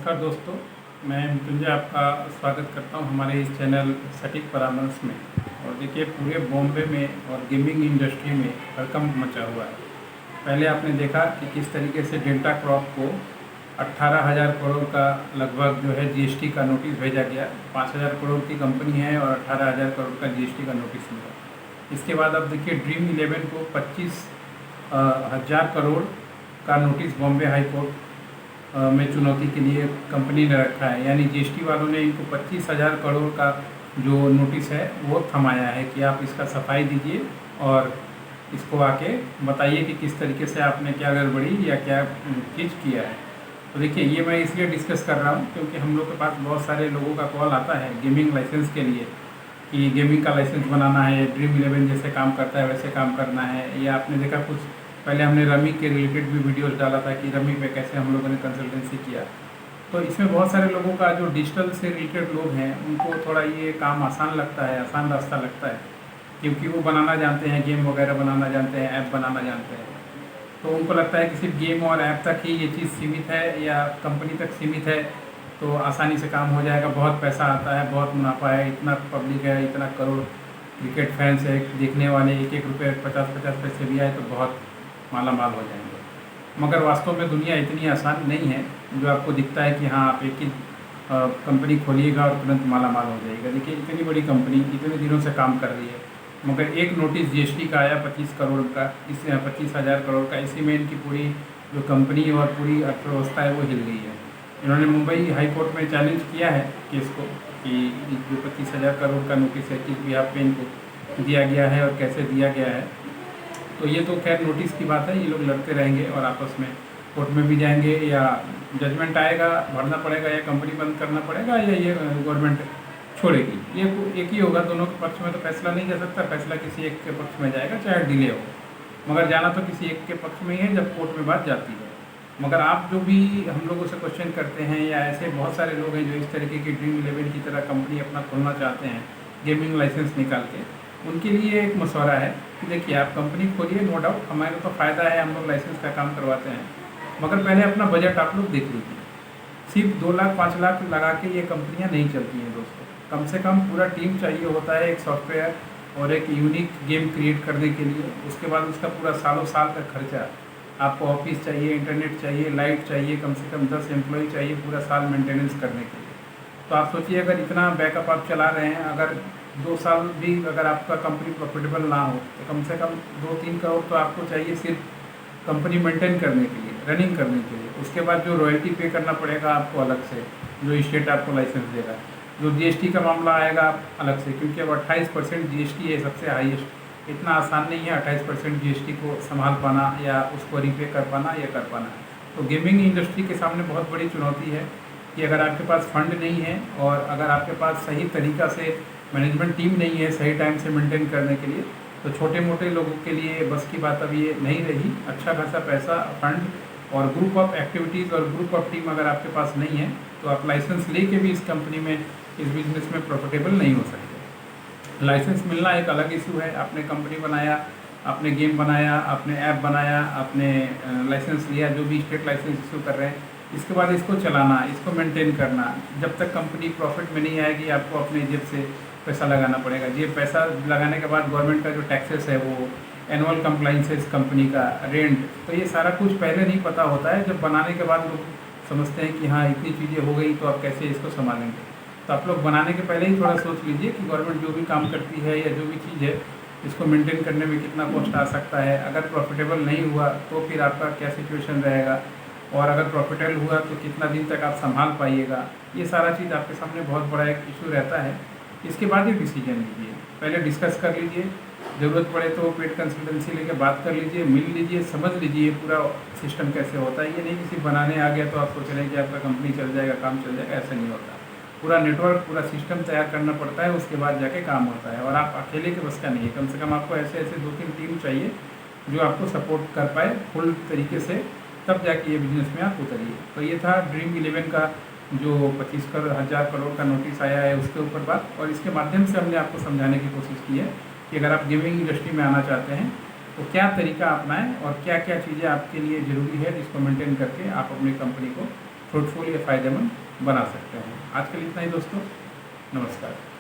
नमस्कार दोस्तों, मैं मृत्युंजय आपका स्वागत करता हूं हमारे इस चैनल सटीक परामर्श में। और देखिए, पूरे बॉम्बे में और गेमिंग इंडस्ट्री में हड़कंप मचा हुआ है। पहले आपने देखा कि किस तरीके से डेल्टा क्रॉप को 18,000 करोड़ का लगभग जो है जीएसटी का नोटिस भेजा गया। 5,000 करोड़ की कंपनी है और 18,000 करोड़ का जीएसटी का नोटिस मिला। इसके बाद अब देखिए, ड्रीम 11 को 25,000 करोड़ का नोटिस बॉम्बे हाई कोर्ट में चुनौती के लिए कंपनी ने रखा है। यानी जीएसटी वालों ने इनको 25,000 करोड़ का जो नोटिस है वो थमाया है कि आप इसका सफाई दीजिए और इसको आके बताइए कि किस तरीके से आपने क्या गड़बड़ी या क्या चीज़ किया है। तो देखिए, ये मैं इसलिए डिस्कस कर रहा हूँ क्योंकि हम लोग के पास बहुत सारे लोगों का कॉल आता है गेमिंग लाइसेंस के लिए कि गेमिंग का लाइसेंस बनाना है, ड्रीम 11 जैसे काम करता है वैसे काम करना है। या आपने देखा, कुछ पहले हमने रमी के रिलेटेड भी वीडियोस डाला था कि रमी पे कैसे हम लोगों ने कंसल्टेंसी किया। तो इसमें बहुत सारे लोगों का जो डिजिटल से रिलेटेड लोग हैं उनको थोड़ा ये काम आसान लगता है, आसान रास्ता लगता है, क्योंकि वो बनाना जानते हैं, गेम वगैरह बनाना जानते हैं, ऐप बनाना जानते हैं। तो उनको लगता है कि सिर्फ गेम और ऐप तक ही ये चीज़ सीमित है या कंपनी तक सीमित है, तो आसानी से काम हो जाएगा, बहुत पैसा आता है, बहुत मुनाफा है, इतना पब्लिक है, इतना करोड़ क्रिकेट फैंस है, देखने वाले, एक एक रुपये 50-50 पैसे भी आए तो बहुत माला माल हो जाएंगे। मगर वास्तव में दुनिया इतनी आसान नहीं है जो आपको दिखता है कि हाँ आप एक ही कंपनी खोलिएगा और तुरंत माला माल हो जाएगा। देखिए, इतनी बड़ी कंपनी इतने दिनों से काम कर रही है, मगर एक नोटिस जीएसटी का आया 25 करोड़ का, इस 25,000 करोड़ का, इसी में इनकी पूरी जो कंपनी और पूरी अर्थव्यवस्था है वो हिल गई है। इन्होंने मुंबई हाई कोर्ट में चैलेंज किया है केस को कि जो 25,000 करोड़ का नोटिस है किस बिहाफ पे इनको दिया गया है और कैसे दिया गया है। तो ये तो खैर नोटिस की बात है, ये लोग लड़ते रहेंगे और आपस में कोर्ट में भी जाएंगे, या जजमेंट आएगा, भरना पड़ेगा, या कंपनी बंद करना पड़ेगा, या ये गवर्नमेंट छोड़ेगी। ये एक ही होगा, दोनों के पक्ष में तो फैसला नहीं जा सकता, फैसला किसी एक के पक्ष में जाएगा, चाहे डिले हो, मगर जाना तो किसी एक के पक्ष में ही है जब कोर्ट में बात जाती है। मगर आप जो भी हम लोगों से क्वेश्चन करते हैं, या ऐसे बहुत सारे लोग हैं जो इस तरीके की ड्रीम 11 की तरह कंपनी अपना खोलना चाहते हैं गेमिंग लाइसेंस निकाल के, उनके लिए एक मशवरा है कि देखिए, आप कंपनी खोलिए, नो डाउट हमारे तो फ़ायदा है, हम लोग लाइसेंस का काम करवाते हैं, मगर पहले अपना बजट आप लोग देख लीजिए। सिर्फ 2 लाख 5 लाख लगा के ये कंपनियां नहीं चलती हैं दोस्तों। कम से कम पूरा टीम चाहिए होता है, एक सॉफ्टवेयर और एक यूनिक गेम क्रिएट करने के लिए। उसके बाद उसका पूरा सालों साल का खर्चा, आपको ऑफिस चाहिए, इंटरनेट चाहिए, लाइट चाहिए, कम से कम 10 एम्प्लॉय चाहिए पूरा साल मेंटेनेंस करने के लिए। तो आप सोचिए, अगर इतना बैकअप आप चला रहे हैं, अगर 2 साल भी अगर आपका कंपनी प्रॉफिटेबल ना हो तो कम से कम 2-3 करोड़ तो आपको चाहिए सिर्फ कंपनी मेंटेन करने के लिए, रनिंग करने के लिए। उसके बाद जो रॉयल्टी पे करना पड़ेगा आपको अलग से, जो स्टेट आपको लाइसेंस देगा, जो जीएसटी का मामला आएगा अलग से, क्योंकि अब 28% जीएसटी है सबसे हाईएस्ट। इतना आसान नहीं है 28% जीएसटी को संभाल पाना या उसको रिपे कर पाना या कर पाना। तो गेमिंग इंडस्ट्री के सामने बहुत बड़ी चुनौती है कि अगर आपके पास फंड नहीं है और अगर आपके पास सही तरीक़ा से मैनेजमेंट टीम नहीं है सही टाइम से मेंटेन करने के लिए, तो छोटे मोटे लोगों के लिए बस की बात अब ये नहीं रही। अच्छा खासा पैसा, फंड और ग्रुप ऑफ एक्टिविटीज़ और ग्रुप ऑफ टीम अगर आपके पास नहीं है तो आप लाइसेंस लेके भी इस कंपनी में, इस बिज़नेस में प्रॉफिटेबल नहीं हो सकते। लाइसेंस मिलना एक अलग इशू है। आपने कंपनी बनाया, आपने गेम बनाया, आपने ऐप बनाया, आपने लाइसेंस लिया, जो भी स्टेट लाइसेंस इशू कर रहे हैं, इसके बाद इसको चलाना, इसको मेंटेन करना। जब तक कंपनी प्रॉफिट में नहीं आएगी आपको अपने जेब से पैसा लगाना पड़ेगा। ये पैसा लगाने के बाद गवर्नमेंट का जो टैक्सेस है, वो एनुअल कंप्लाइंसेस, कंपनी का रेंट, तो ये सारा कुछ पहले नहीं पता होता है। जब बनाने के बाद लोग समझते हैं कि हाँ इतनी चीज़ें हो गई तो अब कैसे इसको संभालेंगे। तो आप लोग बनाने के पहले ही थोड़ा सोच लीजिए कि गवर्नमेंट जो भी काम करती है या जो भी चीज़ है, इसको मेंटेन करने में कितना कॉस्ट आ सकता है। अगर प्रॉफिटेबल नहीं हुआ तो फिर आपका क्या सिचुएशन रहेगा, और अगर प्रॉफिटेबल हुआ तो कितना दिन तक आप संभाल पाइएगा। ये सारा चीज़ आपके सामने बहुत बड़ा एक इशू रहता है। इसके बाद ही डिसीजन लीजिए, पहले डिस्कस कर लीजिए, ज़रूरत पड़े तो पेड कंसल्टेंसी लेके बात कर लीजिए, मिल लीजिए, समझ लीजिए पूरा सिस्टम कैसे होता है। ये नहीं कि सिर्फ बनाने आ गया तो आप सोच रहे हैं कि आपका कंपनी चल जाएगा, काम चल जाएगा, ऐसा नहीं होता। पूरा नेटवर्क, पूरा सिस्टम तैयार करना पड़ता है, उसके बाद जाके काम होता है। और आप अकेले के बस का नहीं है, कम से कम आपको ऐसे ऐसे 2-3 टीम चाहिए जो आपको सपोर्ट कर पाए फुल तरीके से, तब जाके ये बिजनेस में आप उतरिए। तो ये था ड्रीम 11 का जो 25,000 करोड़ का नोटिस आया है उसके ऊपर बात, और इसके माध्यम से हमने आपको समझाने की कोशिश की है कि अगर आप गेमिंग इंडस्ट्री में आना चाहते हैं तो क्या तरीका अपनाएं और क्या क्या चीज़ें आपके लिए ज़रूरी है जिसको मेंटेन करके आप अपनी कंपनी को फ्रूटफुल या फ़ायदेमंद बना सकते हैं। आज के लिए इतना ही दोस्तों, नमस्कार।